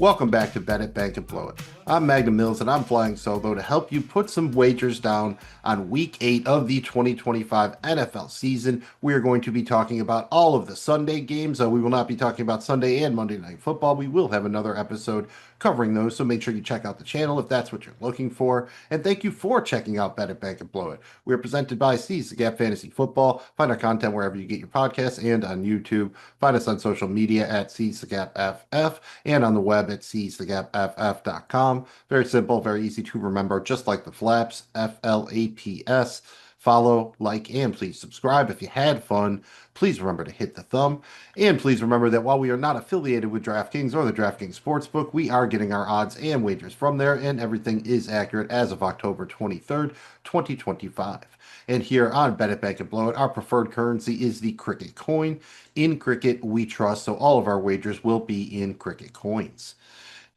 Welcome back to Bet It, Bank and Blow It. I'm Magnum and I'm flying solo to help you put some wagers down on Week 8 of the 2025 NFL season. We are going to be talking about all of the Sunday games. We will not be talking about Sunday and Monday Night Football. We will have another episode covering those, so make sure you check out the channel if that's what you're looking for. And thank you for checking out Bet It, Bank and Blow It. We are presented by Seize the Gap Fantasy Football. Find our content wherever you get your podcasts and on YouTube. Find us on social media at Seize the Gap FF and on the web at seizethegapff.com. Very simple, very easy to remember, just like the flaps, FLAPS. Follow, like, and please subscribe. If you had fun, please remember to hit the thumb. And please remember that while we are not affiliated with DraftKings or the DraftKings Sportsbook, we are getting our odds and wagers from there, and everything is accurate as of October 23rd, 2025. And here on Bet It, Bank and Blow It, our preferred currency is the Cricket coin. In Cricket, we trust, so all of our wagers will be in Cricket coins.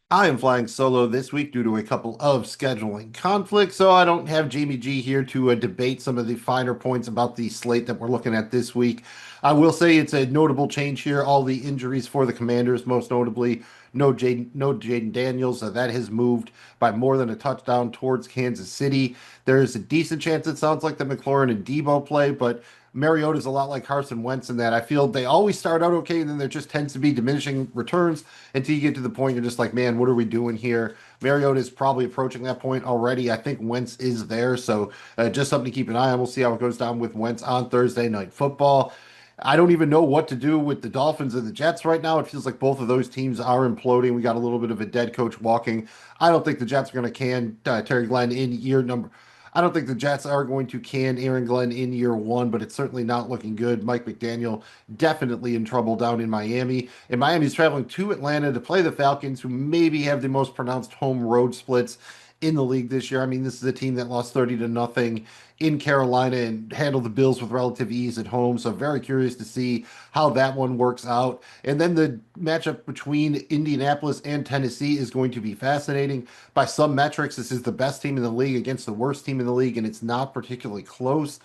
I am flying solo this week due to a couple of scheduling conflicts, so I don't have Jamie G here to debate some of the finer points about the slate that we're looking at this week. I will say it's a notable change here. All the injuries for the Commanders, most notably, no Jaden Daniels. That has moved by more than a touchdown towards Kansas City. There is a decent chance it sounds like the McLaurin and Debo play, but Mariota's a lot like Carson Wentz in that I feel they always start out okay, and then there just tends to be diminishing returns until you get to the point you're just like, man, what are we doing here? Mariota is probably approaching that point already. I think Wentz is there, so just something to keep an eye on. We'll see how it goes down with Wentz on Thursday Night Football. I don't even know what to do with the Dolphins and the Jets right now. It feels like both of those teams are imploding. We got a little bit of a dead coach walking. I don't think the Jets are going to can Terry Glenn in year number. I don't think the Jets are going to can Aaron Glenn in year one, but it's certainly not looking good. Mike McDaniel definitely in trouble down in Miami. And Miami's traveling to Atlanta to play the Falcons, who maybe have the most pronounced home road splits in the league this year. I mean, this is a team that lost 30 to nothing in Carolina and handled the Bills with relative ease at home. So very curious to see how that one works out. And then the matchup between Indianapolis and Tennessee is going to be fascinating. By some metrics, this is the best team in the league against the worst team in the league, and it's not particularly close.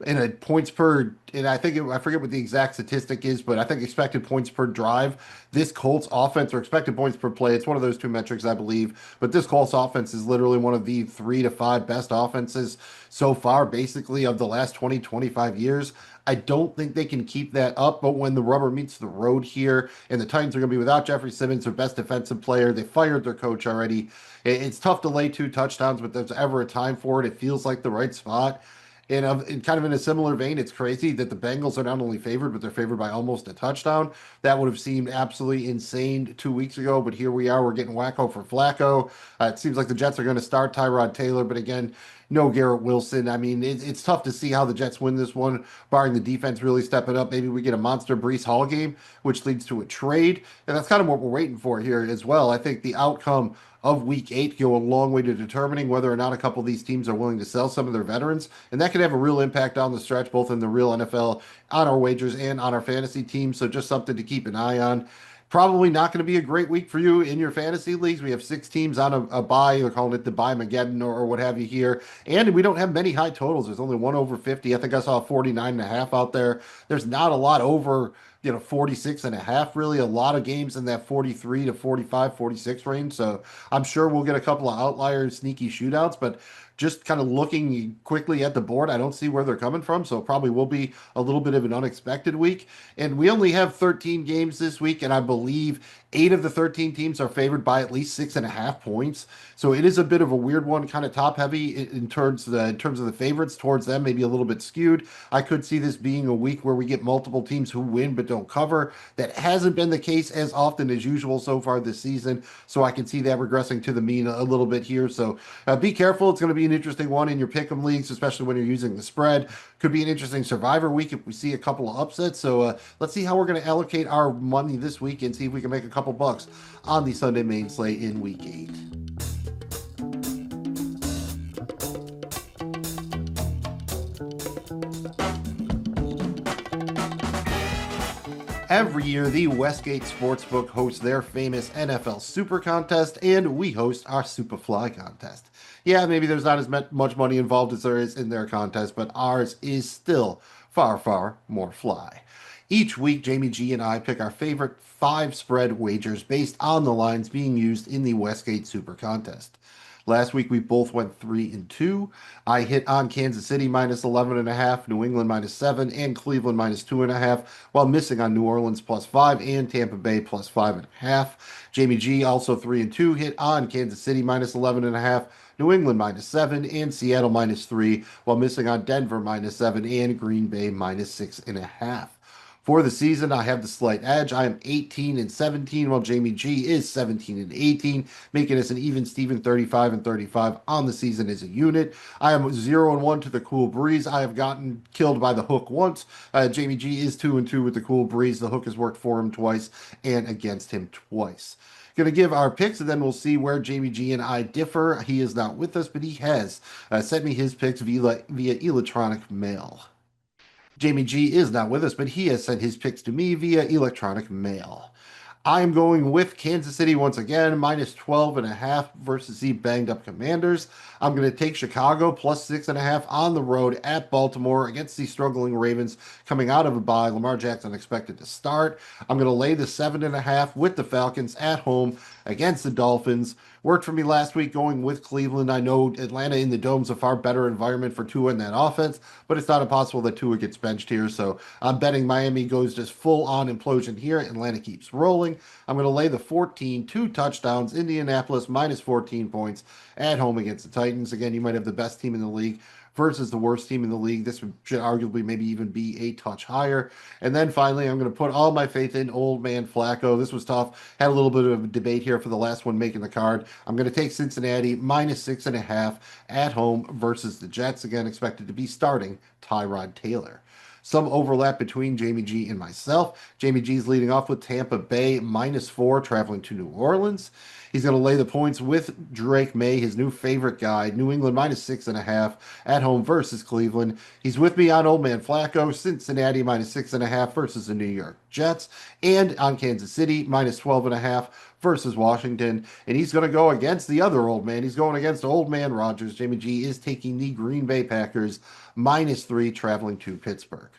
And a points per, and I forget what the exact statistic is, but I think expected points per drive. This Colts offense, or expected points per play, it's one of those two metrics, I believe. But this Colts offense is literally one of the 3 to 5 best offenses so far, basically, of the last 20, 25 years. I don't think they can keep that up, but when the rubber meets the road here, and the Titans are going to be without Jeffrey Simmons, their best defensive player, they fired their coach already. It's tough to lay 2 touchdowns, but there's ever a time for it. It feels like the right spot. And kind of in a similar vein, it's crazy that the Bengals are not only favored, but they're favored by almost a touchdown. That would have seemed absolutely insane 2 weeks ago, but here we are. We're getting wacko for Flacco. It seems like the Jets are going to start Tyrod Taylor, but again, no Garrett Wilson. I mean, it's tough to see how the Jets win this one, barring the defense really stepping up. Maybe we get a monster Breece Hall game, which leads to a trade. And that's kind of what we're waiting for here as well. I think the outcome of Week 8 go a long way to determining whether or not a couple of these teams are willing to sell some of their veterans. And that could have a real impact down the stretch, both in the real NFL, on our wagers, and on our fantasy team. So just something to keep an eye on. Probably not going to be a great week for you in your fantasy leagues. We have 6 teams on a bye. They're calling it the bye-mageddon or what have you here. And we don't have many high totals. There's only one over 50. I think I saw 49.5 out there. There's not a lot over 46.5, really. A lot of games in that 43 to 45, 46 range. So I'm sure we'll get a couple of outlier sneaky shootouts, but just kind of looking quickly at the board, I don't see where they're coming from. So it probably will be a little bit of an unexpected week. And we only have 13 games this week, and I believe 8 of the 13 teams are favored by at least 6.5 points. So it is a bit of a weird one, kind of top heavy in terms of the favorites towards them, maybe a little bit skewed. I could see this being a week where we get multiple teams who win but don't cover. That hasn't been the case as often as usual so far this season. So I can see that regressing to the mean a little bit here. So be careful. It's going to be an interesting one in your pick'em leagues, especially when you're using the spread. Could be an interesting survivor week if we see a couple of upsets. So let's see how we're going to allocate our money this week and see if we can make a couple bucks on the Sunday main slate in Week 8. Every year, the Westgate Sportsbook hosts their famous NFL Super Contest, and we host our SupaFly contest. Yeah, maybe there's not as much money involved as there is in their contest, but ours is still far, far more fly. Each week, Jamie G and I pick our favorite five spread wagers based on the lines being used in the Westgate Super Contest. Last week, we both went 3-2. I hit on Kansas City minus 11.5, New England minus 7, and Cleveland minus 2.5, while missing on New Orleans plus 5 and Tampa Bay plus 5.5. Jamie G also 3-2, hit on Kansas City minus 11.5, New England minus 7, and Seattle minus 3, while missing on Denver minus 7 and Green Bay minus 6.5. For the season, I have the slight edge. I am 18-17, while Jamie G is 17-18, making us an even Steven 35-35 on the season as a unit. I am 0-1 to the cool breeze. I have gotten killed by the hook once. Jamie G is 2-2 with the cool breeze. The hook has worked for him twice and against him twice. Going to give our picks, and then we'll see where Jamie G and I differ. He is not with us, but he has sent me his picks via electronic mail. Jamie G is not with us, but he has sent his picks to me via electronic mail. I'm going with Kansas City once again, minus 12.5 versus the banged up Commanders. I'm going to take Chicago plus 6.5 on the road at Baltimore against the struggling Ravens coming out of a bye. Lamar Jackson expected to start. I'm going to lay the 7.5 with the Falcons at home against the Dolphins. Worked for me last week going with Cleveland. I know Atlanta in the dome's a far better environment for Tua in that offense, but it's not impossible that Tua gets benched here. So I'm betting Miami goes just full on implosion here. Atlanta keeps rolling. I'm going to lay the 14, two touchdowns. Indianapolis minus 14 points at home against the Titans. Again, you might have the best team in the league versus the worst team in the league. This should arguably maybe even be a touch higher. And then finally, I'm going to put all my faith in old man Flacco. This was tough. Had a little bit of a debate here for the last one making the card. I'm going to take Cincinnati minus 6.5 at home versus the Jets. Again, expected to be starting Tyrod Taylor. Some overlap between Jamie G and myself. Jamie G's leading off with Tampa Bay minus 4, traveling to New Orleans. He's going to lay the points with Drake May, his new favorite guy. New England minus 6.5 at home versus Cleveland. He's with me on Old Man Flacco, Cincinnati minus 6.5 versus the New York Jets, and on Kansas City minus 12.5 versus Washington. And he's going to go against the other old man. He's going against Old Man Rodgers. Jamie G is taking the Green Bay Packers minus 3, traveling to Pittsburgh.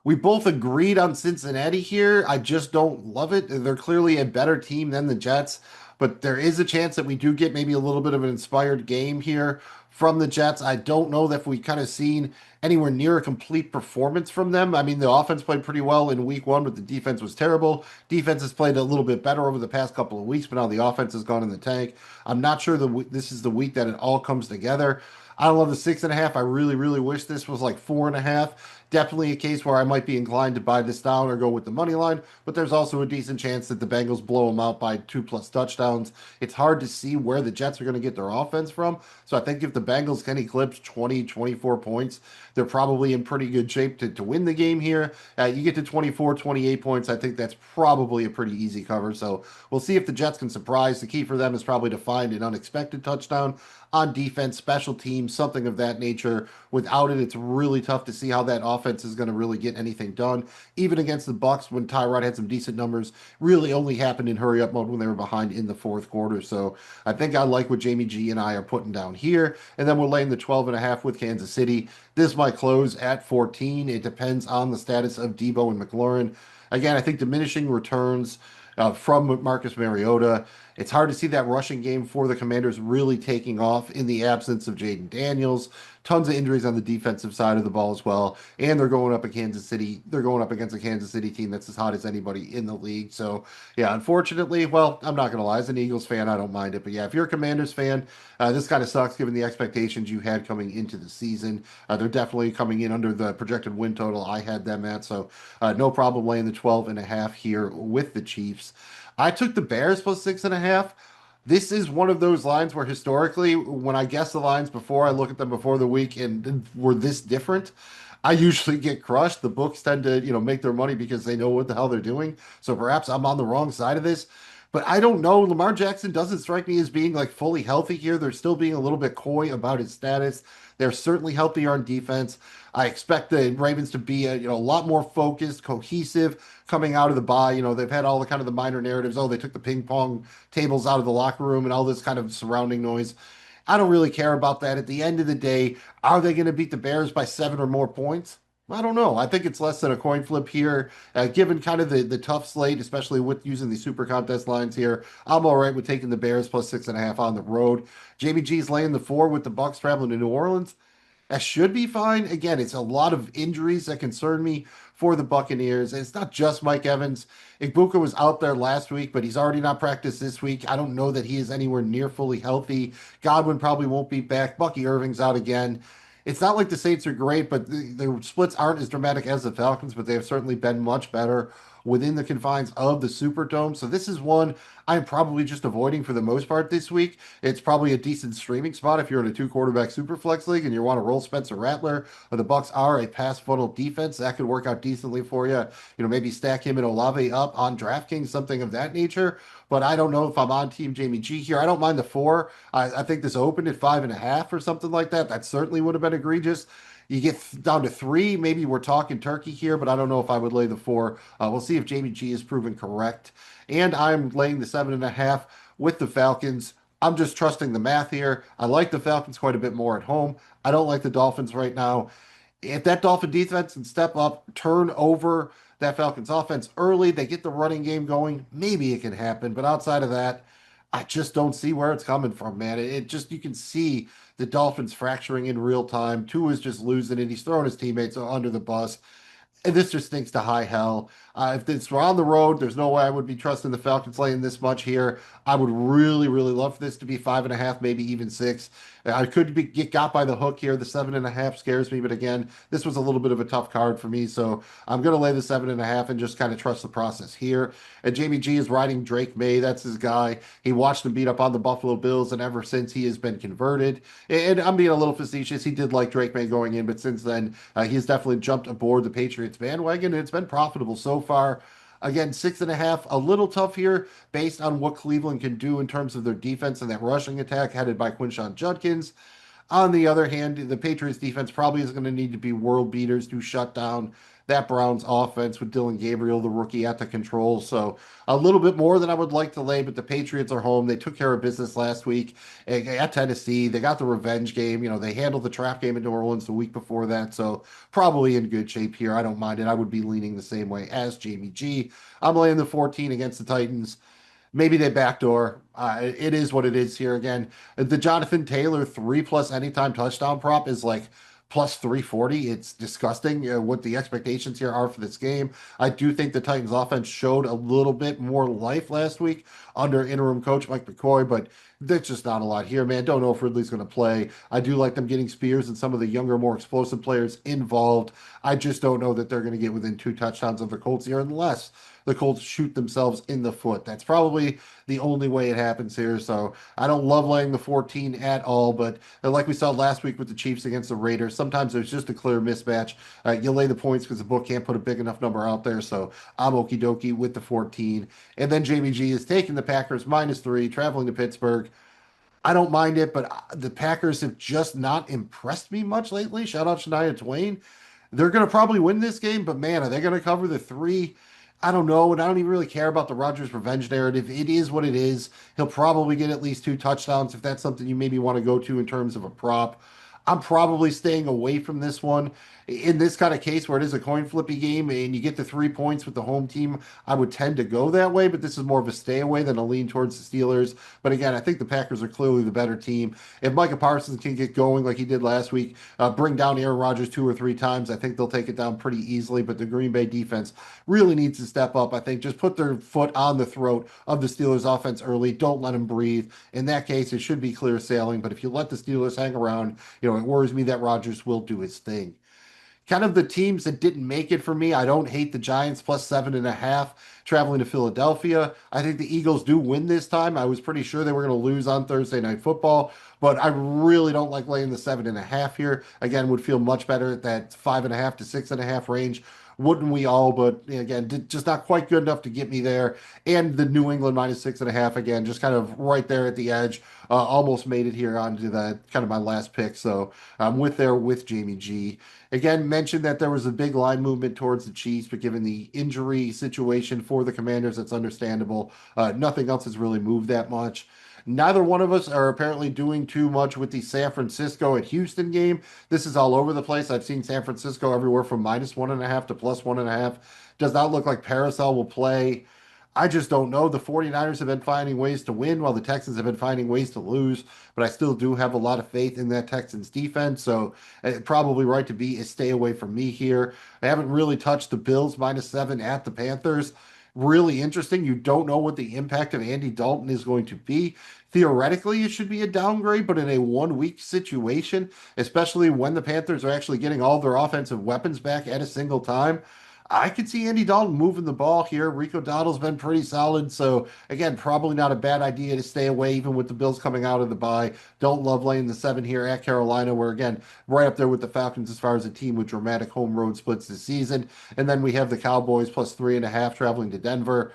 We both agreed on Cincinnati here. I just don't love it. They're clearly a better team than the Jets, but there is a chance that we do get maybe a little bit of an inspired game here from the Jets. I don't know that we kind of seen anywhere near a complete performance from them. I mean, the offense played pretty well in week one, but the defense was terrible. Defense has played a little bit better over the past couple of weeks, but now the offense has gone in the tank. I'm not sure this is the week that it all comes together. I don't love the 6.5. I really, really wish this was like 4.5. Definitely a case where I might be inclined to buy this down or go with the money line, but there's also a decent chance that the Bengals blow them out by 2+ touchdowns. It's hard to see where the Jets are going to get their offense from. So I think if the Bengals can eclipse 20, 24 points, they're probably in pretty good shape to win the game here. You get to 24, 28 points. I think that's probably a pretty easy cover. So we'll see if the Jets can surprise. The key for them is probably to find an unexpected touchdown on defense, special teams, something of that nature. Without it, it's really tough to see how that offense is going to really get anything done. Even against the Bucks, when Tyrod had some decent numbers, really only happened in hurry up mode when they were behind in the fourth quarter. So I think I like what Jamie G and I are putting down here. And then we're laying the 12.5 with Kansas City. This might close at 14. It depends on the status of Debo and McLaurin. Again, I think diminishing returns from Marcus Mariota. It's hard to see that rushing game for the Commanders really taking off in the absence of Jaden Daniels. Tons of injuries on the defensive side of the ball as well. And they're going up at Kansas City. They're going up against a Kansas City team that's as hot as anybody in the league. So, yeah, unfortunately, well, I'm not going to lie. As an Eagles fan, I don't mind it. But yeah, if you're a Commanders fan, this kind of sucks given the expectations you had coming into the season. They're definitely coming in under the projected win total I had them at. So, no problem laying the 12.5 here with the Chiefs. I took the Bears plus 6.5. This is one of those lines where historically, when I guess the lines before, I look at them before the week and were this different, I usually get crushed. The books tend to, make their money because they know what the hell they're doing. So perhaps I'm on the wrong side of this. But I don't know. Lamar Jackson doesn't strike me as being like fully healthy here. They're still being a little bit coy about his status. They're certainly healthier on defense. I expect the Ravens to be a lot more focused, cohesive coming out of the bye. They've had all the kind of the minor narratives. Oh, they took the ping pong tables out of the locker room and all this kind of surrounding noise. I don't really care about that. At the end of the day, are they going to beat the Bears by 7 or more points? I don't know. I think it's less than a coin flip here, given kind of the tough slate, especially with using the super contest lines here. I'm all right with taking the Bears plus 6.5 on the road. Jamie G's laying the 4 with the Bucks traveling to New Orleans. That should be fine. Again, it's a lot of injuries that concern me for the Buccaneers. And it's not just Mike Evans. Igbuka was out there last week, but he's already not practiced this week. I don't know that he is anywhere near fully healthy. Godwin probably won't be back. Bucky Irving's out again. It's not like the Saints are great, but the splits aren't as dramatic as the Falcons, but they have certainly been much better within the confines of the Superdome. So this is one I'm probably just avoiding for the most part this week. It's probably a decent streaming spot if you're in a two quarterback super flex league and you want to roll Spencer Rattler. The Bucks are a pass funnel defense that could work out decently for you. Maybe stack him and Olave up on DraftKings, something of that nature. But I don't know if I'm on Team Jamie G here. I don't mind the 4. I think this opened at 5.5 or something like that. That certainly would have been egregious. You get down to 3, maybe we're talking turkey here, but I don't know if I would lay the 4. We'll see if Jamie G is proven correct. And I'm laying the 7.5 with the Falcons. I'm just trusting the math here. I like the Falcons quite a bit more at home. I don't like the Dolphins right now. If that Dolphin defense can step up, turn over that Falcons offense early, they get the running game going, maybe it can happen. But outside of that, I just don't see where it's coming from, man. It just, you can see the Dolphins fracturing in real time. Tua is just losing it. He's throwing his teammates under the bus. And this just stinks to high hell. If this were on the road, there's no way I would be trusting the Falcons laying this much here. I would really, really love for this to be 5.5, maybe even 6. I could get got by the hook here. The 7.5 scares me, but again, this was a little bit of a tough card for me, so I'm going to lay the 7.5 and just kind of trust the process here. And Jamie G is riding Drake May. That's his guy. He watched him beat up on the Buffalo Bills, and ever since he has been converted. And I'm being a little facetious. He did like Drake May going in, but since then, he's definitely jumped aboard the Patriots bandwagon, and it's been profitable so far. Again, 6.5, a little tough here based on what Cleveland can do in terms of their defense and that rushing attack headed by Quinshon Judkins. On the other hand, the Patriots defense probably is going to need to be world beaters to shut down that Browns offense with Dylan Gabriel, the rookie, at the control. So a little bit more than I would like to lay, but the Patriots are home. They took care of business last week at Tennessee. They got the revenge game. They handled the trap game in New Orleans the week before that. So probably in good shape here. I don't mind it. I would be leaning the same way as Jamie G. I'm laying the 14 against the Titans. Maybe they backdoor. It is what it is here again. The Jonathan Taylor 3 plus anytime touchdown prop is like plus 340. It's disgusting what the expectations here are for this game. I do think the Titans offense showed a little bit more life last week under interim coach Mike McCoy, but there's just not a lot here, man. Don't know if Ridley's going to play. I do like them getting Spears and some of the younger, more explosive players involved. I just don't know that they're going to get within 2 touchdowns of the Colts here unless the Colts shoot themselves in the foot. That's probably the only way it happens here. So I don't love laying the 14 at all, but like we saw last week with the Chiefs against the Raiders, sometimes there's just a clear mismatch. You lay the points because the book can't put a big enough number out there. So I'm okie dokie with the 14. And then Jamie G is taking the Packers -3, traveling to Pittsburgh. I don't mind it, but the Packers have just not impressed me much lately. Shout out Shania Twain. They're going to probably win this game, but man, are they going to cover the 3? I don't know, and I don't even really care about the Rodgers revenge narrative. It is what it is. He'll probably get at least 2 touchdowns if that's something you maybe want to go to in terms of a prop. I'm probably staying away from this one. In this kind of case where it is a coin flippy game and you get the 3 points with the home team, I would tend to go that way, but this is more of a stay away than a lean towards the Steelers. But again, I think the Packers are clearly the better team. If Micah Parsons can get going like he did last week, bring down Aaron Rodgers 2 or 3 times, I think they'll take it down pretty easily. But the Green Bay defense really needs to step up. I think just put their foot on the throat of the Steelers offense early. Don't let them breathe. In that case, it should be clear sailing. But if you let the Steelers hang around, it worries me that Rodgers will do his thing. Kind of the teams that didn't make it for me. I don't hate the Giants +7.5 traveling to Philadelphia. I think the Eagles do win this time. I was pretty sure they were going to lose on Thursday Night Football, but I really don't like laying the 7.5 here. Again, would feel much better at that 5.5 to 6.5 range. Wouldn't we all? But again, just not quite good enough to get me there. And the New England -6.5 again, just kind of right there at the edge. Almost made it here onto the kind of my last pick. So I'm with Jamie G. Again, mentioned that there was a big line movement towards the Chiefs, but given the injury situation for the Commanders, that's understandable. Nothing else has really moved that much. Neither one of us are apparently doing too much with the San Francisco and Houston game. This is all over the place. I've seen San Francisco everywhere from -1.5 to +1.5. Does not look like Parasol will play. I just don't know. The 49ers have been finding ways to win while the Texans have been finding ways to lose, but I still do have a lot of faith in that Texans defense. So probably right to be is stay away from me here. I haven't really touched the Bills -7 at the Panthers. Really interesting. You don't know what the impact of Andy Dalton is going to be. Theoretically, it should be a downgrade, but in a 1 week situation, especially when the Panthers are actually getting all their offensive weapons back at a single time, I could see Andy Dalton moving the ball here. Rico Dowdle's been pretty solid. So, again, probably not a bad idea to stay away, even with the Bills coming out of the bye. Don't love laying the 7 here at Carolina, where, again, right up there with the Falcons as far as a team with dramatic home road splits this season. And then we have the Cowboys +3.5 traveling to Denver.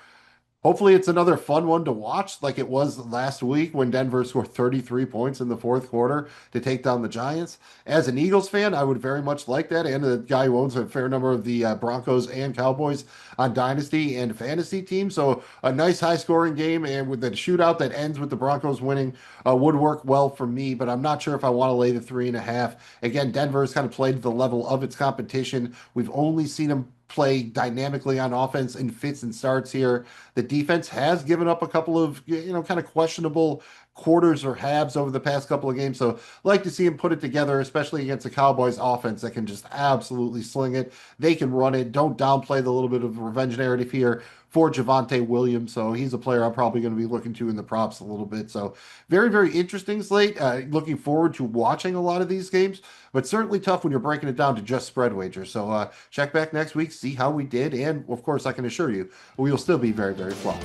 Hopefully, it's another fun one to watch, like it was last week when Denver scored 33 points in the fourth quarter to take down the Giants. As an Eagles fan, I would very much like that. And a guy who owns a fair number of the Broncos and Cowboys on Dynasty and Fantasy teams. So, a nice high scoring game and with the shootout that ends with the Broncos winning would work well for me. But I'm not sure if I want to lay the 3.5. Again, Denver has kind of played to the level of its competition. We've only seen them play dynamically on offense in fits and starts here. The defense has given up a couple of, kind of questionable quarters or halves over the past couple of games. So like to see him put it together, especially against the Cowboys offense that can just absolutely sling it. They can run it. Don't downplay the little bit of revenge narrative here for Javonte Williams. So he's a player I'm probably going to be looking to in the props a little bit. So very, very interesting slate. Looking forward to watching a lot of these games, but certainly tough when you're breaking it down to just spread wagers. So check back next week, see how we did. And of course, I can assure you, we will still be very, very flawed.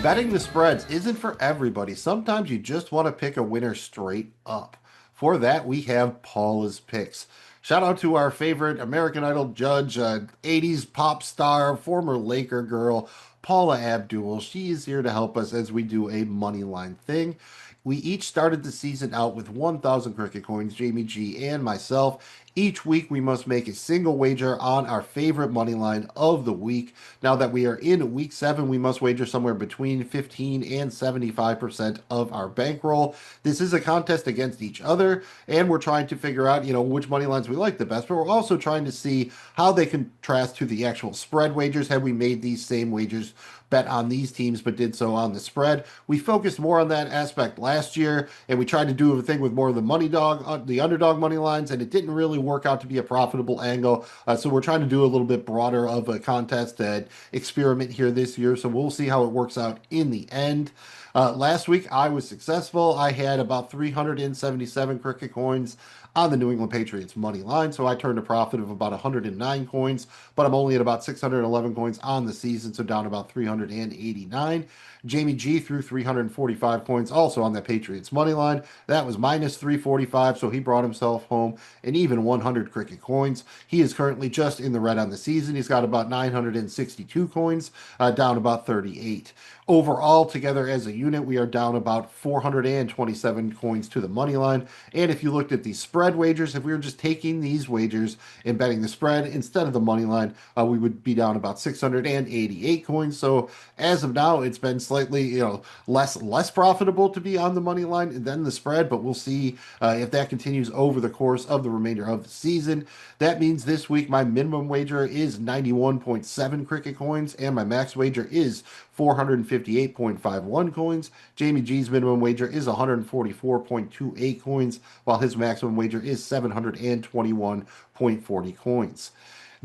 Betting the spreads isn't for everybody. Sometimes you just want to pick a winner straight up. For that, we have Paula's picks. Shout out to our favorite American Idol judge, 80s pop star, former Laker girl, Paula Abdul. She is here to help us as we do a money line thing. We each started the season out with 1,000 cricket coins, Jamie G and myself. Each week, we must make a single wager on our favorite money line of the week. Now that we are in week 7, we must wager somewhere between 15 and 75% of our bankroll. This is a contest against each other, and we're trying to figure out, which money lines we like the best, but we're also trying to see how they contrast to the actual spread wagers. Had we made these same wagers bet on these teams but did so on the spread? We focused more on that aspect last year, and we tried to do a thing with more of the underdog money lines, and it didn't really work out to be a profitable angle. So we're trying to do a little bit broader of a contest and experiment here this year. So we'll see how it works out in the end. Last week, I was successful. I had about 377 cricket coins on the New England Patriots money line. So I turned a profit of about 109 coins, but I'm only at about 611 coins on the season, so down about 389. Jamie G threw 345 coins also on that Patriots money line. That was -345, so he brought himself home an even 100 cricket coins. He is currently just in the red on the season. He's got about 962 coins, down about 38. Overall, together as a unit, we are down about 427 coins to the money line. And if you looked at the spread wagers, if we were just taking these wagers and betting the spread instead of the money line, we would be down about 688 coins. So as of now, it's been slightly, less profitable to be on the money line than the spread, but we'll see if that continues over the course of the remainder of the season. That means this week my minimum wager is 91.7 cricket coins, and my max wager is 458.51 coins. Jamie G's minimum wager is 144.28 coins, while his maximum wager is 721.40 coins.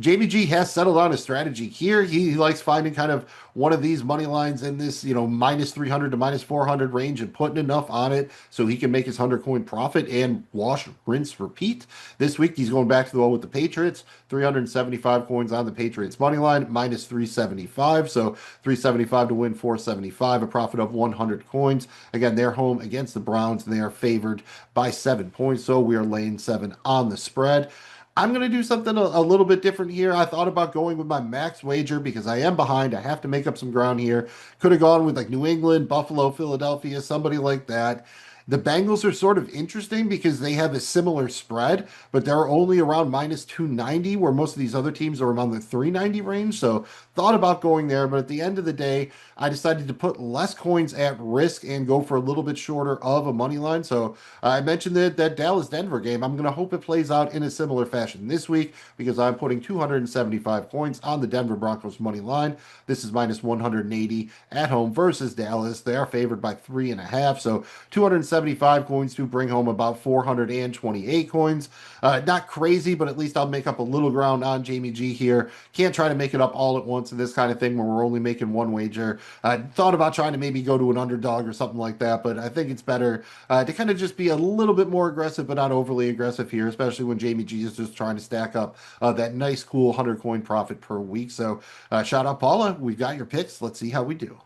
Jamie G has settled on a strategy here. He likes finding kind of one of these money lines in this, -300 to -400 range and putting enough on it so he can make his 100 coin profit and wash, rinse, repeat. This week, he's going back to the one with the Patriots, 375 coins on the Patriots money line, -375. So 375 to win 475, a profit of 100 coins. Again, they're home against the Browns and they are favored by 7 points. So we are laying 7 on the spread. I'm going to do something a little bit different here. I thought about going with my max wager because I am behind. I have to make up some ground here. Could have gone with like New England, Buffalo, Philadelphia, somebody like that. The Bengals are sort of interesting because they have a similar spread, but they're only around minus 290, where most of these other teams are around the 390 range. So thought about going there, but at the end of the day, I decided to put less coins at risk and go for a little bit shorter of a money line. So I mentioned that Dallas Denver game. I'm going to hope it plays out in a similar fashion this week because I'm putting 275 coins on the Denver Broncos money line. This is minus 180 at home versus Dallas. They are favored by 3.5. So 275 coins to bring home about 428 coins. Not crazy, but at least I'll make up a little ground on Jamie G here. Can't try to make it up all at once in this kind of thing where we're only making one wager. I thought about trying to maybe go to an underdog or something like that, but I think it's better to kind of just be a little bit more aggressive, but not overly aggressive here, especially when Jamie G is just trying to stack up that nice, cool 100 coin profit per week. So shout out Paula. We've got your picks. Let's see how we do.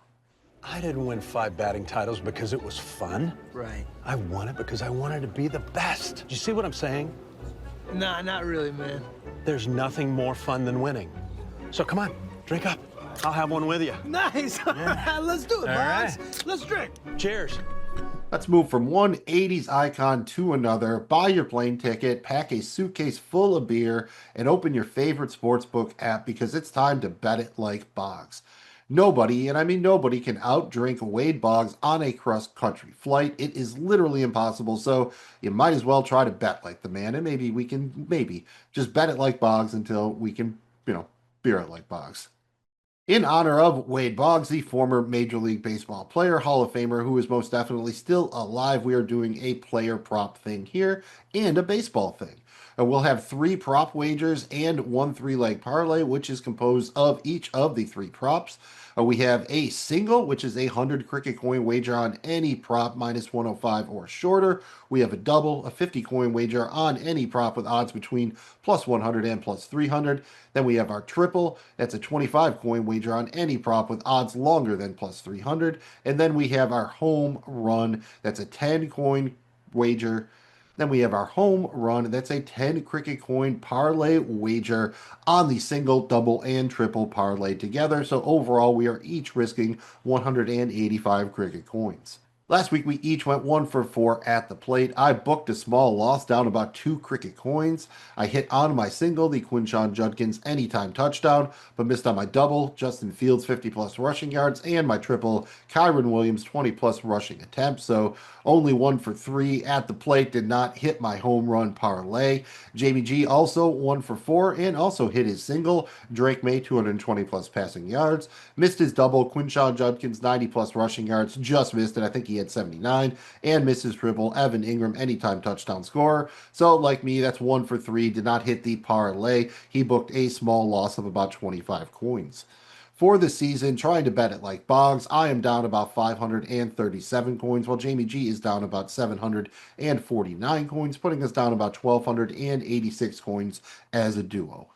I didn't win 5 batting titles because it was fun. Right. I won it because I wanted to be the best. Do you see what I'm saying? Nah, not really, man. There's nothing more fun than winning. So come on, drink up. I'll have one with you. Nice. All right, let's do it, Boggs. Let's drink. Cheers. Let's move from one 80s icon to another. Buy your plane ticket, pack a suitcase full of beer, and open your favorite sportsbook app because it's time to bet it like Boggs. Nobody, and I mean nobody, can outdrink Wade Boggs on a cross-country flight. It is literally impossible, so you might as well try to bet like the man, and maybe we can, just bet it like Boggs until we can, beer it like Boggs. In honor of Wade Boggs, the former Major League Baseball player, Hall of Famer, who is most definitely still alive, we are doing a player prop thing here and a baseball thing. We'll have 3 prop wagers and 1 3-leg parlay, which is composed of each of the 3 props. We have a single, which is a 100 cricket coin wager on any prop minus 105 or shorter. We have a double, a 50 coin wager on any prop with odds between plus 100 and plus 300. Then we have our triple. That's a 25 coin wager on any prop with odds longer than plus 300. And then we have our home run. That's a 10 coin wager. Then we have our home run. That's a 10 cricket coin parlay wager on the single, double, and triple parlay together. So overall, we are each risking 185 cricket coins. Last week, we each went 1 for 4 at the plate. I booked a small loss down about 2 cricket coins. I hit on my single, the Quinshon Judkins anytime touchdown, but missed on my double, Justin Fields 50-plus rushing yards, and my triple, Kyron Williams 20-plus rushing attempts. So only 1 for 3 at the plate, did not hit my home run parlay. Jamie G also 1 for 4 and also hit his single, Drake May 220-plus passing yards. Missed his double, Quinshon Judkins 90-plus rushing yards, just missed it. I think he had 79, and misses triple, Evan Ingram anytime touchdown scorer. So like me, that's 1 for 3, did not hit the parlay. He booked a small loss of about 25 coins. For the season, trying to bet it like Boggs, I am down about 537 coins, while Jamie G is down about 749 coins, putting us down about 1,286 coins as a duo.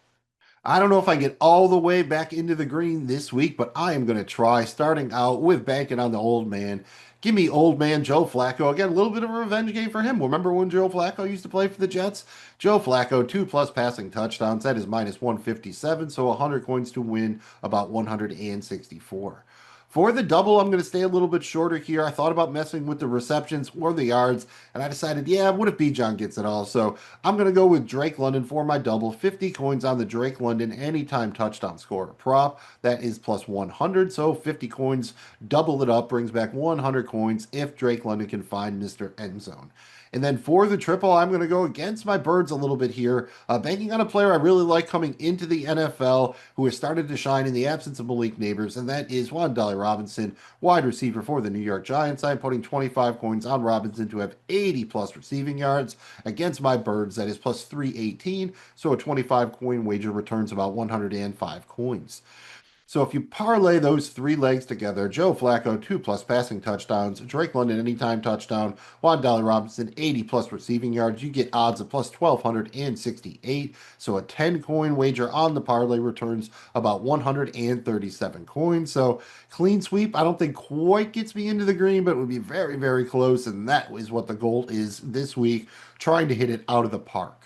I don't know if I get all the way back into the green this week, but I am going to try, starting out with banking on the old man. Give me old man Joe Flacco. Again, a little bit of a revenge game for him. Remember when Joe Flacco used to play for the Jets? Joe Flacco, 2+ passing touchdowns. That is minus 157, so 100 coins to win, about 164. For the double, I'm going to stay a little bit shorter here. I thought about messing with the receptions or the yards, and I decided, yeah, what if Bijan gets it all? So I'm going to go with Drake London for my double. 50 coins on the Drake London anytime touchdown scorer prop. That is plus 100, so 50 coins, double it up, brings back 100 coins if Drake London can find Mr. Endzone. And then for the triple, I'm going to go against my birds a little bit here, banking on a player I really like coming into the NFL who has started to shine in the absence of Malik Neighbors, and that is Wan'Dale Robinson, wide receiver for the New York Giants. I'm putting 25 coins on Robinson to have 80-plus receiving yards against my birds. That is plus 318, so a 25 coin wager returns about 105 coins. So if you parlay those 3 legs together, Joe Flacco, 2+ passing touchdowns, Drake London, anytime touchdown, Wan'Dale Robinson, 80+ receiving yards, you get odds of plus 1,268. So a 10 coin wager on the parlay returns about 137 coins. So clean sweep, I don't think quite gets me into the green, but it would be very, very close. And that is what the goal is this week, trying to hit it out of the park.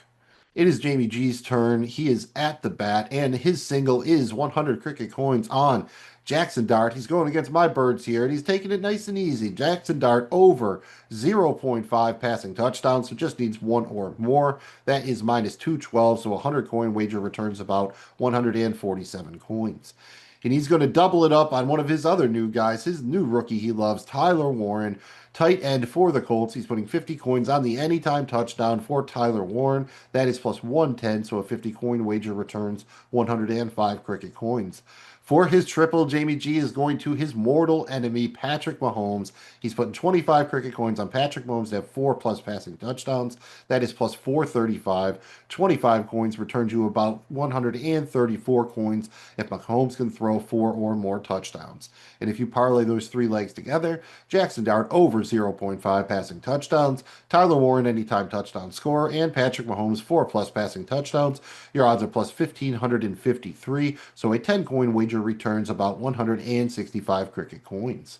It is Jamie G's turn. He is at the bat, and his single is 100 cricket coins on Jackson Dart, he's going against my birds here, and he's taking it nice and easy. Jackson Dart over 0.5 passing touchdowns, so just needs one or more. That is minus 212, so a 100 coin wager returns about 147 coins. And he's going to double it up on one of his other new guys, his new rookie he loves, Tyler Warren, tight end for the Colts. He's putting 50 coins on the anytime touchdown for Tyler Warren. That is plus 110, so a 50 coin wager returns 105 cricket coins. For his triple, Jamie G is going to his mortal enemy, Patrick Mahomes. He's putting 25 cricket coins on Patrick Mahomes to have 4+ passing touchdowns. That is plus 435. 25 coins returns you about 134 coins if Mahomes can throw 4 or more touchdowns. And if you parlay those three legs together, Jackson Dart over 0.5 passing touchdowns, Tyler Warren anytime touchdown score, and Patrick Mahomes 4+ passing touchdowns, your odds are plus 1,553. So a 10 coin wager returns about 165 cricket coins.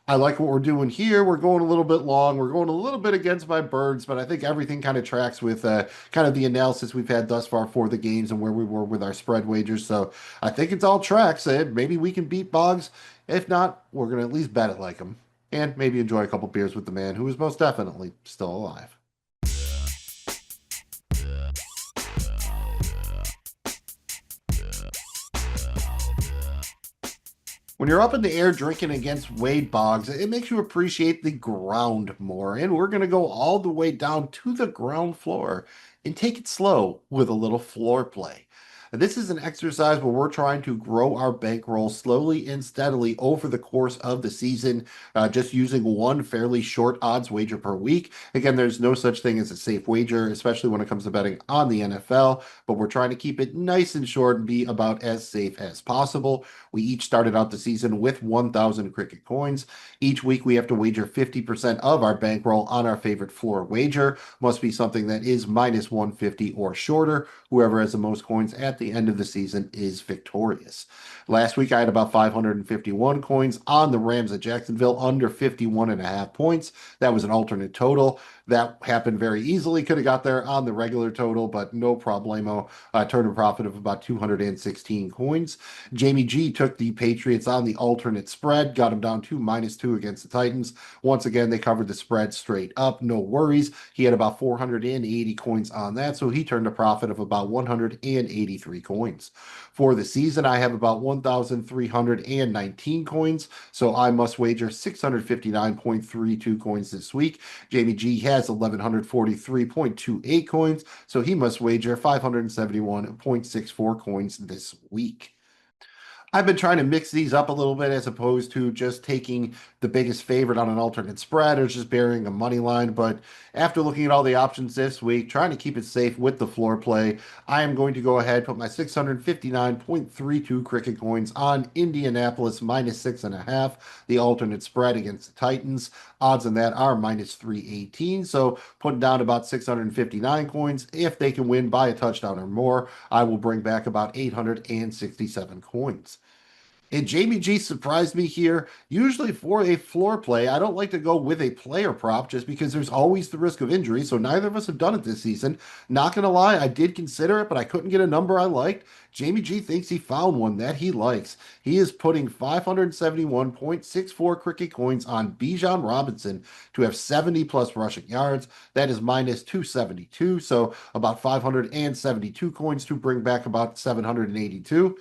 I like what we're doing here. We're going a little bit long. We're going a little bit against my birds, but I think everything kind of tracks with kind of the analysis we've had thus far for the games and where we were with our spread wagers. So I think it's all tracks. Maybe we can beat Boggs. If not, we're going to at least bet it like him and maybe enjoy a couple beers with the man who is most definitely still alive. When you're up in the air drinking against Wade Boggs, it makes you appreciate the ground more. And we're going to go all the way down to the ground floor and take it slow with a little floor play. This is an exercise where we're trying to grow our bankroll slowly and steadily over the course of the season, just using one fairly short odds wager per week. Again, there's no such thing as a safe wager, especially when it comes to betting on the NFL, but we're trying to keep it nice and short and be about as safe as possible. We each started out the season with 1,000 cricket coins. Each week we have to wager 50% of our bankroll on our favorite floor wager. Must be something that is minus 150 or shorter. Whoever has the most coins at the end of the season is victorious. Last week I had about 551 coins on the Rams at Jacksonville under 51.5 points. That was an alternate total. That happened very easily. Could have got there on the regular total, but no problemo. Turned a profit of about 216 coins. Jamie G took the Patriots on the alternate spread, got them down to -2 against the Titans. Once again, they covered the spread straight up. No worries. He had about 480 coins on that, so he turned a profit of about 183 coins. For the season, I have about 1,319 coins, so I must wager 659.32 coins this week. Jamie G has 1,143.28 coins, so he must wager 571.64 coins this week. I've been trying to mix these up a little bit as opposed to just taking the biggest favorite on an alternate spread or just burying a money line. But after looking at all the options this week, trying to keep it safe with the floor play, I am going to go ahead and put my 659.32 cricket coins on Indianapolis -6.5, the alternate spread against the Titans. Odds on that are -318. So putting down about 659 coins. If they can win by a touchdown or more, I will bring back about 867 coins. And Jamie G surprised me here. Usually for a floor play, I don't like to go with a player prop just because there's always the risk of injury. So neither of us have done it this season. Not going to lie, I did consider it, but I couldn't get a number I liked. Jamie G thinks he found one that he likes. He is putting 571.64 cricket coins on Bijan Robinson to have 70+ rushing yards. That is -272. So about 572 coins to bring back about 782.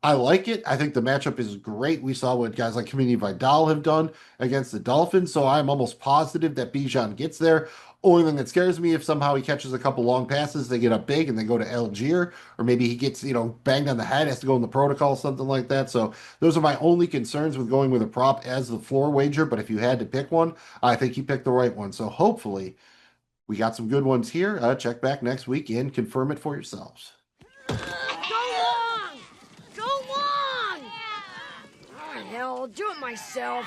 I like it. I think the matchup is great. We saw what guys like Kamini Vidal have done against the Dolphins, so I'm almost positive that Bijan gets there. Only thing that scares me if somehow he catches a couple long passes, they get up big and they go to Algier, or maybe he gets, banged on the head, has to go in the protocol, something like that. So those are my only concerns with going with a prop as the floor wager. But if you had to pick one, I think you picked the right one. So hopefully we got some good ones here. Check back next week and confirm it for yourselves. Hell, I'll do it myself.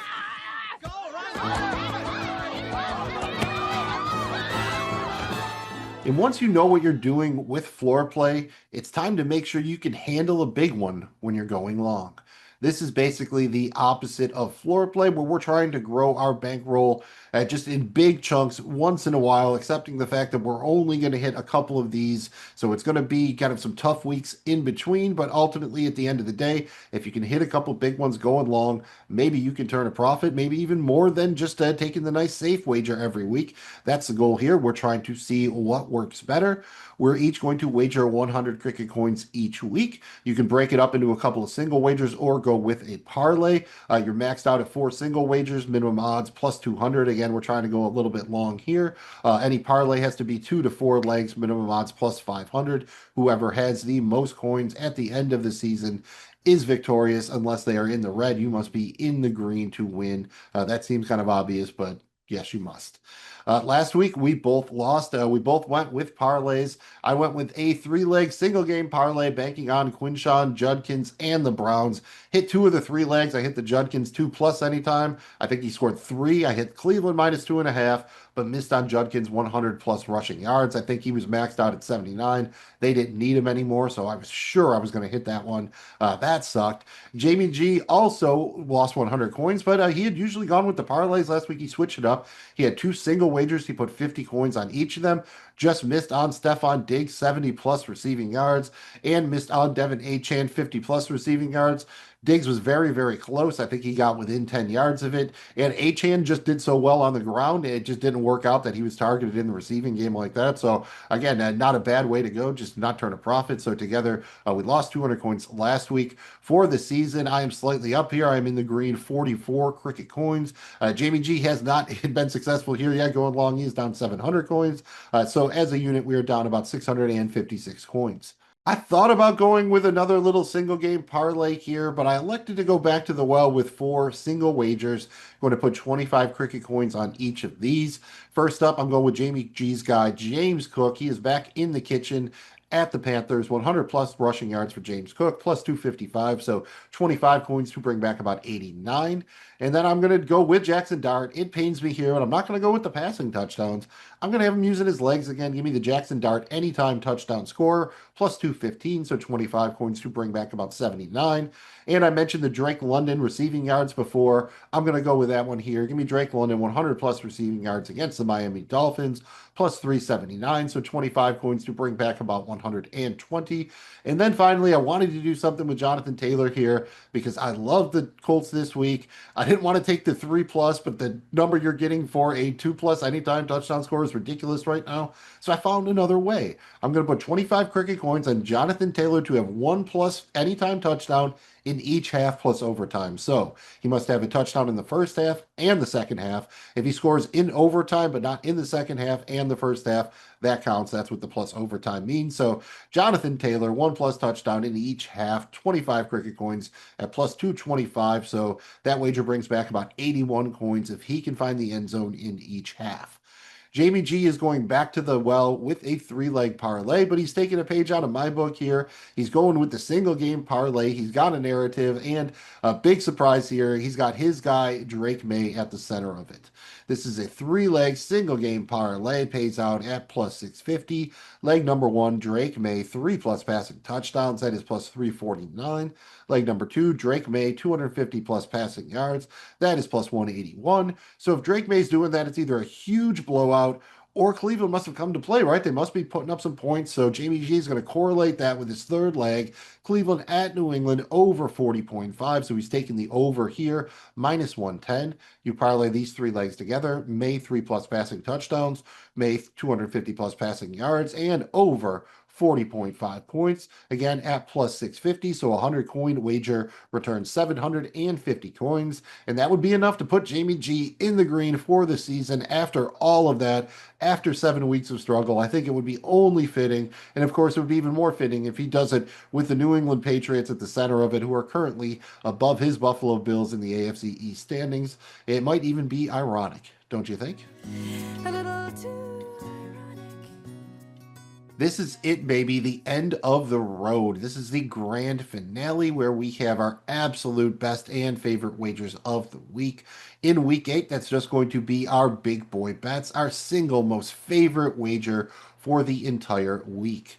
And once you know what you're doing with floor play, it's time to make sure you can handle a big one when you're going long. This is basically the opposite of floor play, where we're trying to grow our bankroll just in big chunks once in a while, accepting the fact that we're only going to hit a couple of these. So it's going to be kind of some tough weeks in between, but ultimately at the end of the day, if you can hit a couple big ones going long, maybe you can turn a profit, maybe even more than just taking the nice safe wager every week. That's the goal here. We're trying to see what works better. We're each going to wager 100 cricket coins each week. You can break it up into a couple of single wagers or go with a parlay. You're maxed out at 4 single wagers, minimum odds plus 200. Again, we're trying to go a little bit long here. Any parlay has to be 2 to 4 legs, minimum odds plus 500. Whoever has the most coins at the end of the season is victorious. Unless they are in the red, you must be in the green to win. That seems kind of obvious, but yes, you must. Last week, we both lost. We both went with parlays. I went with a 3-leg single game parlay, banking on Quinshawn, Judkins, and the Browns. Hit 2 of the 3 legs. I hit the Judkins 2+ anytime. I think he scored 3. I hit Cleveland -2.5, but missed on Judkins 100+ rushing yards. I think he was maxed out at 79. They didn't need him anymore, so I was sure I was going to hit that one. That sucked. Jamie G also lost 100 coins, but he had usually gone with the parlays last week. He switched it up. He had 2 single wagers. He put 50 coins on each of them. Just missed on Stephon Diggs, 70+ receiving yards, and missed on Devin Achane, 50+ receiving yards. Diggs was very, very close. I think he got within 10 yards of it. And Achane just did so well on the ground. It just didn't work out that he was targeted in the receiving game like that. So, again, not a bad way to go, just not turn a profit. So, together, we lost 200 coins last week. For the season, I am slightly up here. I'm in the green, 44 cricket coins. Jamie G has not been successful here yet. Going long, he is down 700 coins. So, as a unit, we are down about 656 coins. I thought about going with another little single game parlay here, but I elected to go back to the well with 4 single wagers. I'm going to put 25 cricket coins on each of these. First up, I'm going with Jamie G's guy, James Cook. He is back in the kitchen at the Panthers. 100+ rushing yards for James Cook, plus 255. So 25 coins to bring back about 89. And then I'm going to go with Jackson Dart. It pains me here, but I'm not going to go with the passing touchdowns. I'm going to have him using his legs again. Give me the Jackson Dart anytime touchdown scorer, plus 215. So 25 coins to bring back about 79. And I mentioned the Drake London receiving yards before. I'm going to go with that one here. Give me Drake London 100+ receiving yards against the Miami Dolphins, plus 379. So 25 coins to bring back about 120. And then finally, I wanted to do something with Jonathan Taylor here because I love the Colts this week. I didn't want to take the 3+, but the number you're getting for a 2+ anytime touchdown score is ridiculous right now. So I found another way. I'm going to put 25 cricket coins on Jonathan Taylor to have 1+ anytime touchdown in each half plus overtime. So he must have a touchdown in the first half and the second half. If he scores in overtime, but not in the second half and the first half, that counts. That's what the plus overtime means. So Jonathan Taylor, 1+ touchdown in each half, 25 cricket coins at plus 225. So that wager brings back about 81 coins if he can find the end zone in each half. Jamie G is going back to the well with a 3-leg parlay, but he's taking a page out of my book here. He's going with the single game parlay. He's got a narrative, and a big surprise here, he's got his guy, Drake May, at the center of it. This is a 3-leg single game parlay, pays out at plus 650. Leg number 1, Drake May, 3+ passing touchdowns. That is plus 349. Leg number 2, Drake May, 250+ passing yards. That is plus 181. So if Drake May's doing that, it's either a huge blowout or Cleveland must have come to play, right? They must be putting up some points. So Jamie G is going to correlate that with his third leg. Cleveland at New England over 40.5. So he's taking the over here, -110. You parlay these 3 legs together. May 3+ passing touchdowns, May 250+ passing yards, and over 40.5 points. Again, at plus 650, so a 100 coin wager returns 750 coins, and that would be enough to put Jamie G in the green for the season. After all of that, after 7 weeks of struggle, I think it would be only fitting, and of course it would be even more fitting if he does it with the New England Patriots at the center of it, who are currently above his Buffalo Bills in the AFC East standings. It might even be ironic, don't you think? A little too ironic. This is it, baby, the end of the road. This is the grand finale where we have our absolute best and favorite wagers of the week. In week 8, that's just going to be our big boy bets, our single most favorite wager for the entire week.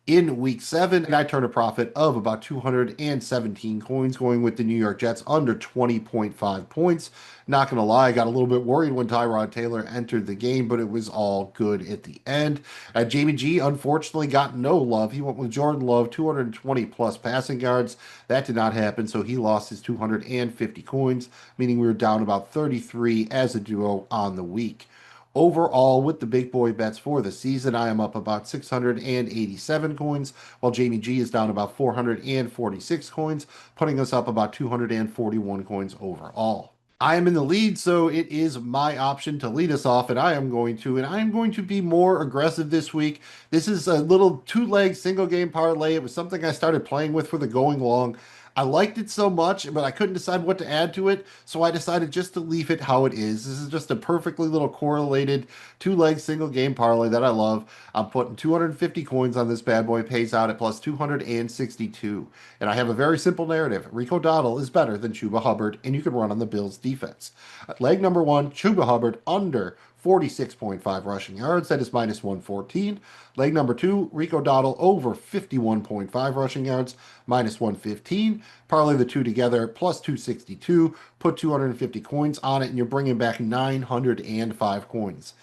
in week 7, and I turned a profit of about 217 coins going with the New York Jets under 20.5 points. Not going to lie, I got a little bit worried when Tyrod Taylor entered the game, but it was all good at the end. Jamie G unfortunately got no love. He went with Jordan Love, 220 plus passing yards. That did not happen, so he lost his 250 coins, meaning we were down about 33 as a duo on the week. Overall, with the big boy bets for the season, I am up about 687 coins, while Jamie G is down about 446 coins, putting us up about 241 coins overall. I am in the lead, so it is my option to lead us off, and I am going to be more aggressive this week. This is a little two-leg single game parlay. It was something I started playing with for the going long. I liked it so much, but I couldn't decide what to add to it, so I decided just to leave it how it is. This is just a perfectly little correlated two-leg single game parlay that I love. I'm putting 250 coins on this bad boy, pays out at plus 262. And I have a very simple narrative. Rico Dowdle is better than Chuba Hubbard, and you can run on the Bills defense. Leg number 1, Chuba Hubbard under 46.5 rushing yards. That is minus 114. Leg number 2, Rico Dowdle over 51.5 rushing yards, minus 115. Parlay the two together, plus 262. Put 250 coins on it, and you're bringing back 905 coins.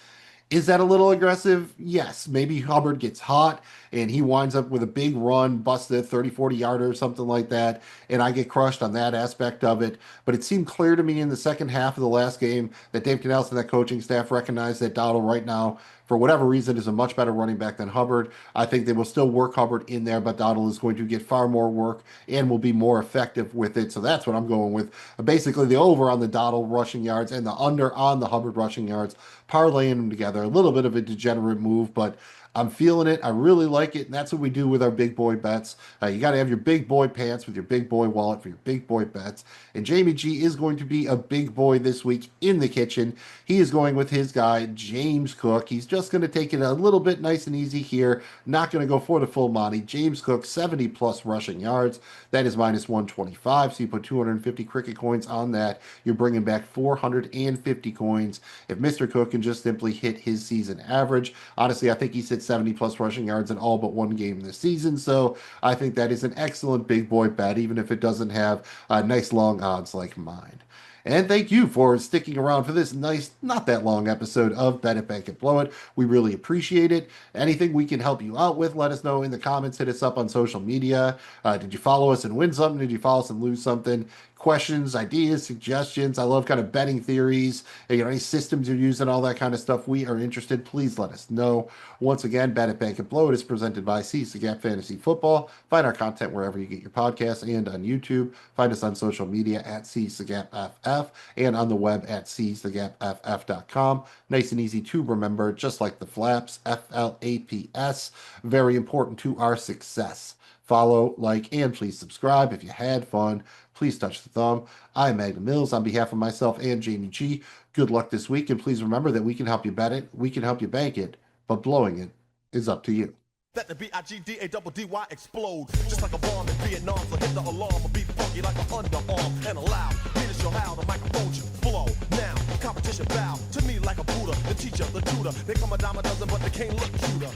Is that a little aggressive? Yes. Maybe Hubbard gets hot and he winds up with a big run, busted 30, 40 yarder or something like that, and I get crushed on that aspect of it. But it seemed clear to me in the second half of the last game that Dave Canales and that coaching staff recognized that Dowdle right now, for whatever reason, is a much better running back than Hubbard. I think they will still work Hubbard in there, but Dowdle is going to get far more work and will be more effective with it. So that's what I'm going with. Basically, the over on the Dowdle rushing yards and the under on the Hubbard rushing yards, parlaying them together. A little bit of a degenerate move, but I'm feeling it. I really like it, and that's what we do with our big boy bets. You got to have your big boy pants with your big boy wallet for your big boy bets. And Jamie G is going to be a big boy this week in the kitchen. He is going with his guy, James Cook. He's just going to take it a little bit nice and easy here. Not going to go for the full money. James Cook, 70-plus rushing yards. That is minus 125, so you put 250 cricket coins on that. You're bringing back 450 coins. If Mr. Cook can just simply hit his season average, honestly, I think he's hit 70-plus rushing yards in all but one game this season, so I think that is an excellent big boy bet, even if it doesn't have nice long odds like mine. And thank you for sticking around for this nice, not that long episode of Bet It, Bank It, Blow It. We really appreciate it. Anything we can help you out with, let us know in the comments. Hit us up on social media. Did you follow us and win something? Did you follow us and lose something? Questions, ideas, suggestions. I love kind of betting theories, any systems you're using, all that kind of stuff. We are interested. Please let us know. Once again, Bet It, Bank It, Blow It is presented by Seize the Gap Fantasy Football. Find our content wherever you get your podcasts and on YouTube. Find us on social media at Seize the Gap FF and on the web at seizethegapff.com. Nice and easy to remember, just like the flaps, FLAPS. Very important to our success. Follow, like, and please subscribe. If you had fun, please touch the thumb. I'm Magnum Mills on behalf of myself and Jamie G. Good luck this week, and please remember that we can help you bet it, we can help you bank it, but blowing it is up to you. Let the BIGDADDY explode just like a bomb in Vietnam. So hit the alarm or be funky like an underarm and allow me to show how the microphone should flow. Now competition bow to me like a Buddha, the teacher, the tutor. They come a dime a dozen, but they can't look cuter.